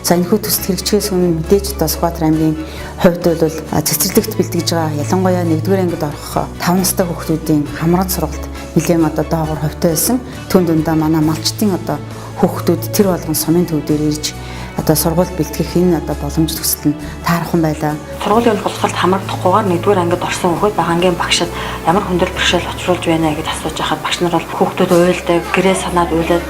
За энэхүү төсөл хэрэгжихээс өмнө мэдээж одоо Суkhбaatar аймгийн хувьд бол цэцэрлэгт бэлтгэж байгаа ялангуяа 1-р ангид орох 5 настай хүүхдүүдийн хамраад сургалт нэлээд одоо доогоор хувьтай байсан. Түүн дундаа манай малчтын одоо хүүхдүүд тэр болгон сумын төв дээр ирж одоо сургууль бэлтгэх энэ одоо боломж төсөл нь таархан байлаа. Сургуулийн боловсролд хамрагдахгүйгээр 1-р ангид орсон хүүхэд багангийн багшид ямар хүндрэл бэрхшээл учруулж байна гэж асууж байхад багш нар бол хүүхдүүд уйлдаг, гэрээ санаад уйлаад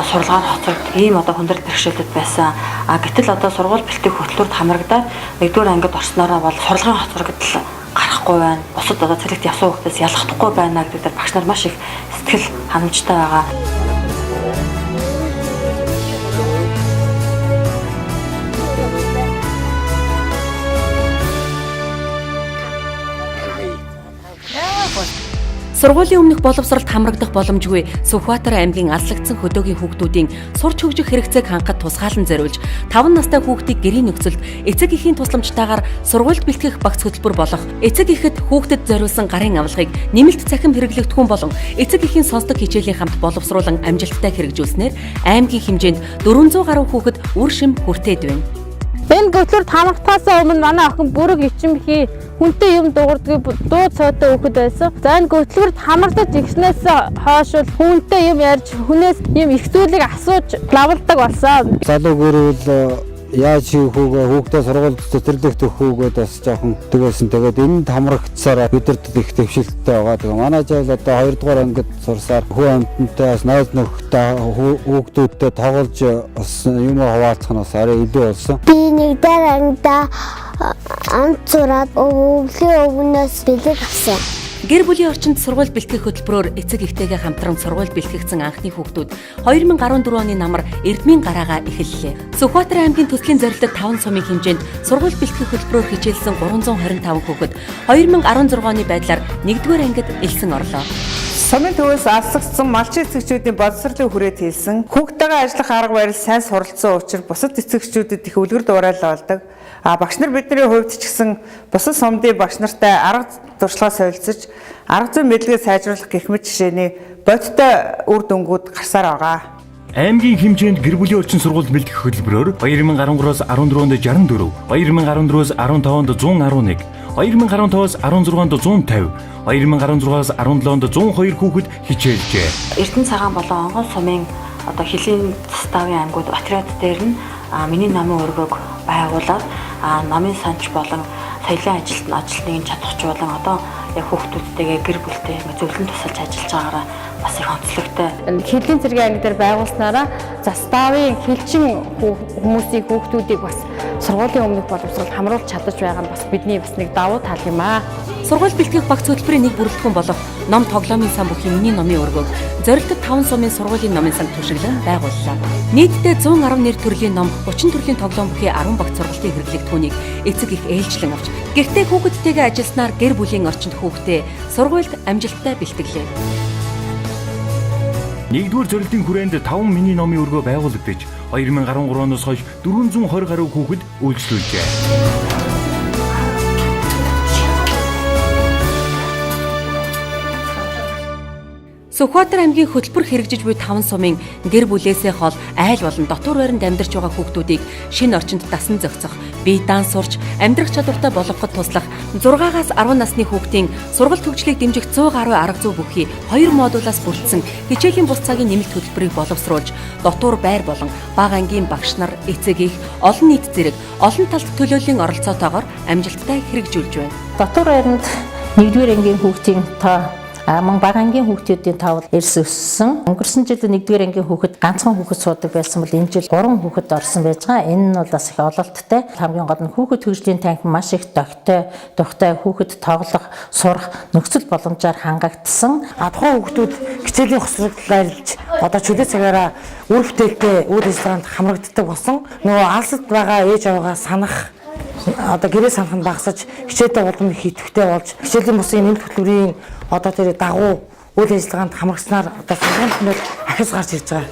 сургалгаар хоцрогд ийм одоо хүндрэл бэрхшээлүүд байсан. Гэтэл одоо сургууль бэлтгэх хөтөлбөрт хамрагдаад 1-р ангид орсноороо бол сургалгын хоцрогдол гарахгүй байна. Бусад одоо цэлэгт явсан хүүхдээс ялгахдаггүй байна гэдэг дээр багш нар маш их сэтгэл ханамжтай байгаа. Сургуулийн өмнөх боловсролд хамрагдах боломжгүй Sukhbaatar аймгийн алслагдсан хөдөөгийн хүүхдүүдийн сурч хөгжих хэрэгцээг хангахад тусгаалan зориулж 5 настай хүүхдийг гэрийн нөхцөлд эцэг эхийн тусламжтайгаар сургуульд бэлтгэх багц хөтөлбөр болох эцэг эхэд хүүхдэд зориулсан гарын авлагыг нэмэлт цахим хэрэглэгдэхүүн болон эцэг эхийн сонсдог хичээлийн хамт боловсруулан амжилттай хэрэгжүүлснээр аймгийн хэмжээнд 400 гаруй хүүхэд үр шим хүртээд байна. Энэ хөтөлбөрт хамрахтаас өмнө манай охин бүрэг ичимхий хүнтэй юм дуугардаг дуу цойтой хүүхэд байсан. За энэ хөтөлбөрт хамрагдаж игснээс хойш хүнтэй юм ярьж хүнээс юм их зүйлийг асууж лавладаг болсон. Залуу гэрэл яаж хүүхдээ сургуульд цэцэрлэгт өгөхүүгээд бас жоохон тэгсэн. Тэгээд энд хамрагдсараа бидэрт их төвшөлттэй байгаа. Тэгээ манай жил одоо 2-р ангид сурсаар хүү амьтантай бас найз нөхдөд хүүхдүүдтэй тоглож бас юм хаваалцах нь бас арай илүү болсон. Би 1-р ангидаа амт сураад өвлийн өвнөөс бэлэг авсан. Гэр бүлийн орчинд сургууль бэлтгэх хөтөлбөрөөр эцэг эхтэйгээ хамтран сургууль бэлтгэгдсэн анхны хүүхдүүд 2014 оны намар Эрдмийн гараагаа эхэллээ. Sukhbaatar аймгийн төслийн зорилтод 5 сумын хэмжээнд сургууль бэлтгэх хөтөлбөрөөр хичээлсэн 325 хүүхэд 2016 оны байдлаар 1-р ангид элсэн орлоо. Сумын төвөөс алсагдсан малчин эцэгчүүдийн боловсролын хүрээд хийсэн хүүхдтэйгээ ажиллах арга барил сайн суралцсан учраас бусад эцэгчүүдэд их үлгэр дуурайл олдог. Багш нар бидний хувьд ч гэсэн бусад сумдын багш нартай арга туршлага солилцож арга зүйн мэдлэгээ сайжруулах гэх мэт жишээний бодиттой үр дүнгууд гарсаар байгаа. Аймгийн хэмжээнд гэр бүлийн орчин сургууль бэлтгэх хөтөлбөрөөр 2013-аас 14-нд 64, 2014-өөс 15-нд 111, 2015-аас 16-нд 150, 2016-аас 17-нд 102 хүүхэд хичээлжээ. Эрдэнэ цагаан болон онгон сумын одоо хөлийн ставын аймагуд отряд дээр нь миний намын өргөг байгуулад намын санч болон соёлын ажилтныг чадахжуулан одоо яг хүүхдүүдтэйгээ гэр бүлтэй зөвлөн тусалж ажиллаж байгаараа бас их онцлогтой. Хөлийн цэргийн анги дээр байгуулснараа заставын хэлчин хүмүүсийн хүүхдүүдийг бас сургуулийн өмнөх боловсролд хамруулж чадаж байгаа нь бас бидний бас нэг давуу тал юм аа. Сургууль бэлтгэх багц хөтөлбөрийн нэг бүрэлдэхүүн болох ном тоглоомын сан бүхий миний номын өргөг зорилтод 5 сумын сургуулийн номын сан туршиглан байгууллаа. Нийтдээ 110 нэр төрлийн ном, 30 төрлийн тоглоом бүхий 10 багц сургалтын хэрэглэгдэхүүнийг эцэг их ээлжлэн авч гэртээ хүүхэдтэйгээ ажилласнаар гэр бүлийн орчинд хүүхдээ сургуульд амжилттай бэлтгэлээ. 1-р зорилтын хүрээнд 5 миний номын өргөө байгуулагдаж 2013 оноос хойш 420 гаруй хүүхэд үйлчлүүлжээ. Sukhbaatar аймгийн хөтөлбөр хэрэгжиж буй 5 сумын гэр бүлээсээ хол айл болон дотор байранд амьдарч байгаа хүүхдүүдийг шинэ орчинд дасан зохицох, бие даан сурч, амьдрах чадвартай болгоход туслах 6-аас 10 насны хүүхдийн сургалт хөгжлийг дэмжих 100 гаруй арга зүй бүхий 2 модулаас бүрдсэн хичээлийн бус цагийн нэмэлт хөтөлбөрийг боловсруулж, дотор байр болон бага ангийн багш нар, эцэг эх, олон нийт зэрэг олон талт төлөөллийн оролцоотойгоор амжилттай хэрэгжүүлж байна. Дотор байранд 1-р ангийн хүүхдийн тоо Мөн багангийн хүүхдүүдийн тоо эрс өссөн. Өнгөрсөн жил 1-р ангийн хүүхэд ганцхан хүүхэд суудаг байсан бол энэ жил 3 хүүхэд орсон байж байгаа. Энэ нь бол бас их ололттой. Хамгийн гол нь хүүхэд хөгжлийн танхим маш их догтой хүүхэд тоглох, сурах нөхцөл боломжоор хангагдсан. Тухайн хүүхдүүд хичээлийн хослолтой айлж одоо чөлөө цагаараа үр бүтээлтэй үйл ажиллагаанд хамрагддаг болсон. Нөгөө алсад байгаа ээж аваагаа санах одоо гэрээ санах нь багасаж хичээлдээ улам их идэвхтэй болж хичээлийн бусын нэмэлт хөтөлбөрийн одоо тэр дагуу үйл ажиллагаанд хамрагснаар одоо сургалтын ахис гарч ирж байгаа.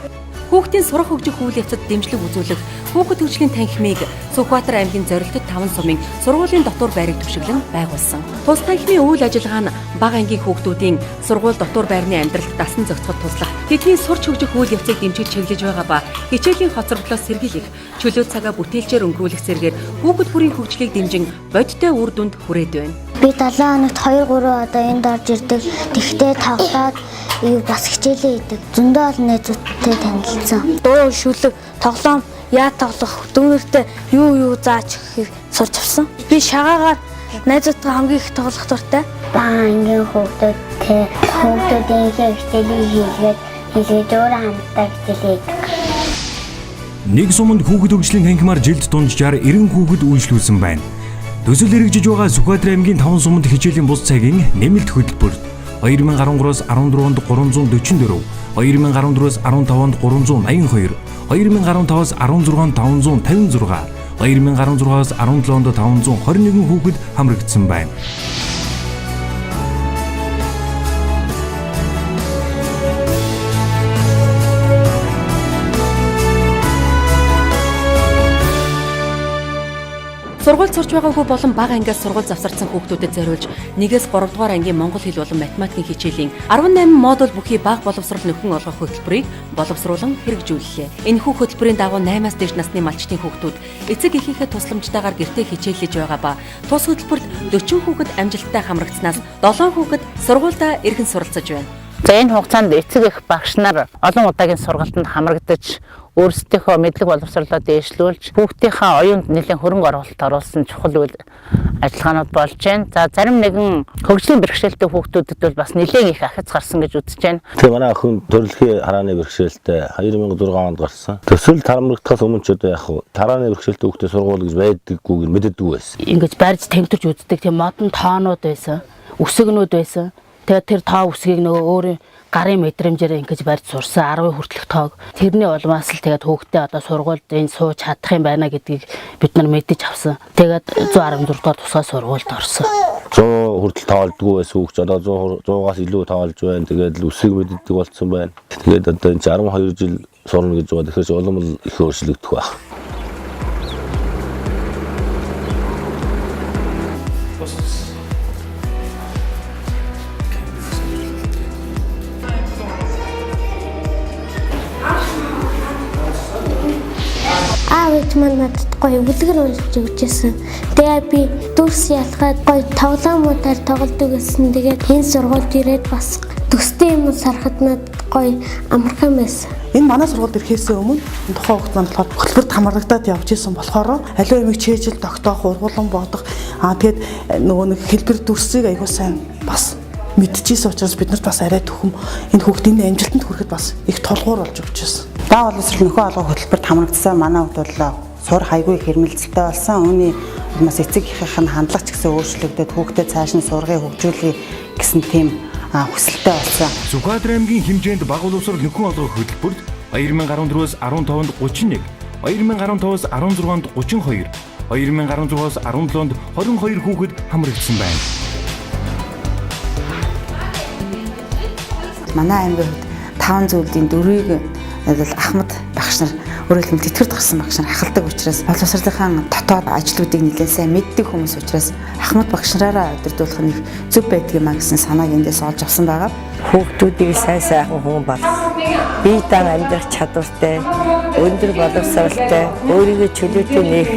Хүүхдийн сурах хөгжих үйл явцад дэмжлэг үзүүлэх хүүхэд хөгжлийн танхимыг Сүхбаатар аймгийн зорилттой 5 сумын сургуулийн дотор байрыг түвшиглэн байгуулсан. Тус танхимын үйл ажиллагаа нь бага ангийн хүүхдүүдийн сургууль дотор байрны амьдралд дасан зохицоход туслах, тэдний сурч хөгжих үйл явцыг дэмжиж чиглэж байгаа ба хичээлийн хоцрогдлоос сэргийлэх, чөлөө цагаа бүтээлчээр өнгөрүүлэх зэргээр хүүхэд бүрийн хөгжлийг дэмжин бодиттой үр дүнд хүрээд байна. Би 7 хоногт 2-3 одоо энд орж ирдэг. Тэгтээ тоглоод бас хичээлээ хийдэг. Зөндөө олон найзуудтай танилцсан. Дуу шүлэг, тоглоом, яа тоглох, дүүнэртэй юу зааж өгөхийг сурч авсан. Би шагаагаар найзуудтай хамгийн их тоглох дуртай. Бага ангийн хүүхдүүдийн хичээлийг хийгээд өөр хамтдаа хичээлээ хийдэг. Нэг суманд хүүхэд хөгжлийн танхимаар жилд дунджаар 90 хүүхэд үйлчлүүлсэн байна. Төсөл хэрэгжиж байгаа Сүхбаатар аймгийн 5 суманд хичээлийн бус цагийн нэмэлт хөтөлбөр 2014-өөс 14-нд 344, 2014-өөс 15-нд 382, 2015-аас 16-нд 556, 2016-аас 17-нд 521 хүүхэд хамрагдсан байна. Сургууль сурч байгаагүй болон бага ангиас сургууль завсарсан хүүхдүүдэд зориулж 1-3 дугаар ангийн монгол хэл болон математикийн хичээлийн 18 модуль бүхий бага боловсрол нөхөн олгох хөтөлбөрийг боловсруулан хэрэгжүүллээ. Энэхүү хөтөлбөрийн дагуу 8-аас дээш насны малчтын хүүхдүүд эцэг эхийнхээ тусламжтайгаар гэртээ хичээллэж байгаа ба тус хөтөлбөрт 40 хүүхэд амжилттай хамрагдсанаас 7 хүүхэд сургуультай эргэн суралцаж байна. За энэ хугацаанд эцэг эх багш нар олон удаагийн сургалтанд хамрагдаж өөрсдийнхөө мэдлэг боловсролоо дээшлүүлж хүүхдийнхээ оюунд нэлээд хөрөнгө оруулалт оруулсан чухал үйл ажиллагаанууд болж байна. За зарим нэгэн хөгжлийн бэрхшээлтэй хүүхдүүдэд бол бас нэлээд их ахиц гарсан гэж үзэж байна. Тэгээ манай охин төрөлхийн харааны бэрхшээлтэй 2006 онд гарсан. Төсөл тарамрагдахаас өмнө ч одоо яг тарааны бэрхшээлтэй хүүхдэд сургууль гэж байдаггүйг нь мэддэггүй байсан. Ингэж барьж тэмтэрч үздэг тийм модон тоонууд байсан, үсгнүүд байсан. Тэгээд тэр тоо үсгийг нөгөө өөрийн гарын мэдрэмжээр ингэж барьж сурсан 10 хүртэлх тоог. Тэрний улмаас л тэгээд хүүхдээ одоо сургуульд энэ сууж чадах юм байна гэдгийг бид нар мэдэж авсан. Тэгээд 114 дугаар тусгай сургуульд орсон. 100 хүртэл тоолдгүй байсан хүүхч одоо 100-аас илүү тоолж байна. Тэгээд л үсгийг мэддэг болсон байна. Тэгээд одоо энэ 12 жил сурна гэж байгаа. Тэгэхээр улам л их өөрчлөгдөх байх. Аавч манад гоё үлгэр уншиж өгчээсэн. Тэгээ би дүрс ялгаад гоё тоглоомуудаар тоглодог гэсэн. Тэгээд энэ сургуульд ирээд бас төстэй юм сарахад надад гоё амархан байсан. Энэ манай сургуульд ирэхээс өмнө тухайн хүүхд маань болохоор хөтөлбөрт хамрагдаад явж исэн болохоор аливаа юмыг чэйжэл тогтоох, ургуулсан бодох. Тэгээд нөгөө нэг хэлбэр дүрсийг аягүй сайн бас мэдчихсэн учраас бид нарт бас арай төхөм энэ хүүхдийн амжилтанд хүрэхэд бас их толгуур болж өгч байсан. Бага боловсрол нөхөн олгох хөтөлбөрт хамрагдсан манай хувьд бол сурах хайгүй хэрмэлзэлтэй болсон. Үүний бас эцэг эхийнх нь хандлага ч гэсэн өөрчлөгдөд хүүхдэд цааш нь сургыг хөгжүүлэе гэсэн тийм хүсэлтэй болсон. Сүхбаатар аймгийн хэмжээнд бага боловсрол нөхөн олгох хөтөлбөрт 2014-өөс 15-нд 31, 2015-аас 16-нд 32, 2016-аас 17-нд 22 хүүхэд хамрагдсан байна. Манай аймгийн хувьд 5 зүйлийн 4-ийг Ахмад багш нар өөрөөр хэлбэл тэтгэврт гарсан багш нар ахалдаг учраас боловсролынхаа дотоод ажлуудыг нэлээд сайн мэддэг хүмүүс учраас Ахмад багш нараараа удирдуулах нь зөв байдаг юм а гэсэн санааг эндээс олж авсан байгаа. Хүүхдүүдийг сайн сайхан хүн болох, бие даан амьдрах чадвартай, өндөр боловсролтой, өөрийгөө чөлөөтэй нээх,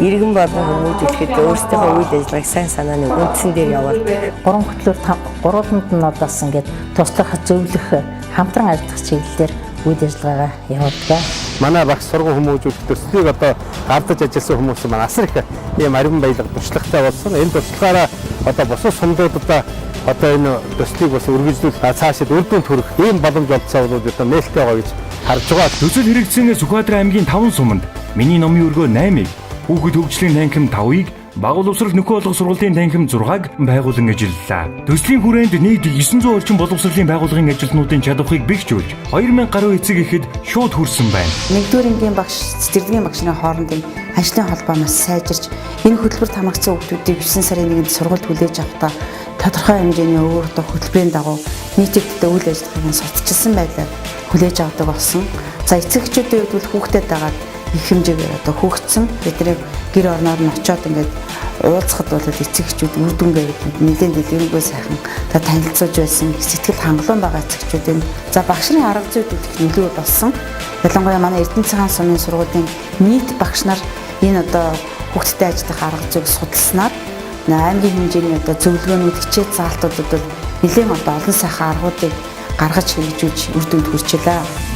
иргэн болон хүмүүжүүлэхэд өөрсдийнхөө үйл ажиллагааг сайн санааны үндсэн дээр явуулдаг. Гурван хөтлөөр гурванд нь одоос ингээд туслах, зөвлөх, хамтран ажиллах чиглэлээр үйл ажиллагаагаа явуулдаг. Манай багш сургууль хүмүүжүүлэх төслийг одоо гардаж ажилласан хүмүүс маань асар их ийм ариун баялаг туршлагатай болсон. Энэ туршлагаараа одоо бусад сумдуудаа одоо энэ төслийг бас үргэлжлүүлэх цаашид үр дүнд хүрэх ийм боломж олдсоо бол одоо нээлттэй байгаа гэж харж байгаа. Төсөл хэрэгжсэн Сүхбаатар аймгийн 5 суманд миний номын өргөө 8-ыг, хүүхэд хөгжлийн танхим 5-ыг, бага боловсрол нөхөн олгох сургуулийн танхим 6-г байгуулан ажиллалаа. Төслийн хүрээнд нийт 900 орчим боловсролын байгууллагын ажилтнуудын чадварыг бэхжүүлж 2000 гаруй эцэг эхэд шууд хүрсэн байна. Нэгдүгээр ангийн багш, цэцэрлэгийн багшны хоорондын ажлын холбоо маш сайжирч энэ хөтөлбөрт хамрагдсан хүүхдүүдийг 9 сарын 1-нд сургуульд хүлээж авахдаа тодорхой хэмжээний хөтөлбөрийн дагуу нийтэд үйл ажиллагааг нь сурталчилсан байдлаар хүлээж авдаг болсон. За эцэг эхчүүдийн хувьд бол хүүхдэд дагаад их хэмжээгээр одоо хөгжсөн бидний гэр орноор нь очиод ингээд уулзахад бол эцэг эхчүүд үр дүнгээ нэлээд дэлгэрэнгүй сайхан та танилцуулж байсан сэтгэл хангалуун байгаа эцэг эхчүүдийн за багш нарын арга зүйд их нөлөө болсон. Ялангуяа манай Эрдэнэ цагаан сумын сургуулийн нийт багш нар энэ одоо хүүхдэдтэй ажиллах арга зүйг судалснаар аймгийн хэмжээний одоо зөвлөгөөнүүд хичээл заалтуудад бол нэлээд одоо олон сайхан аргуудыг гаргаж хэрэгжүүлж үр дүнд хүрчээлээ.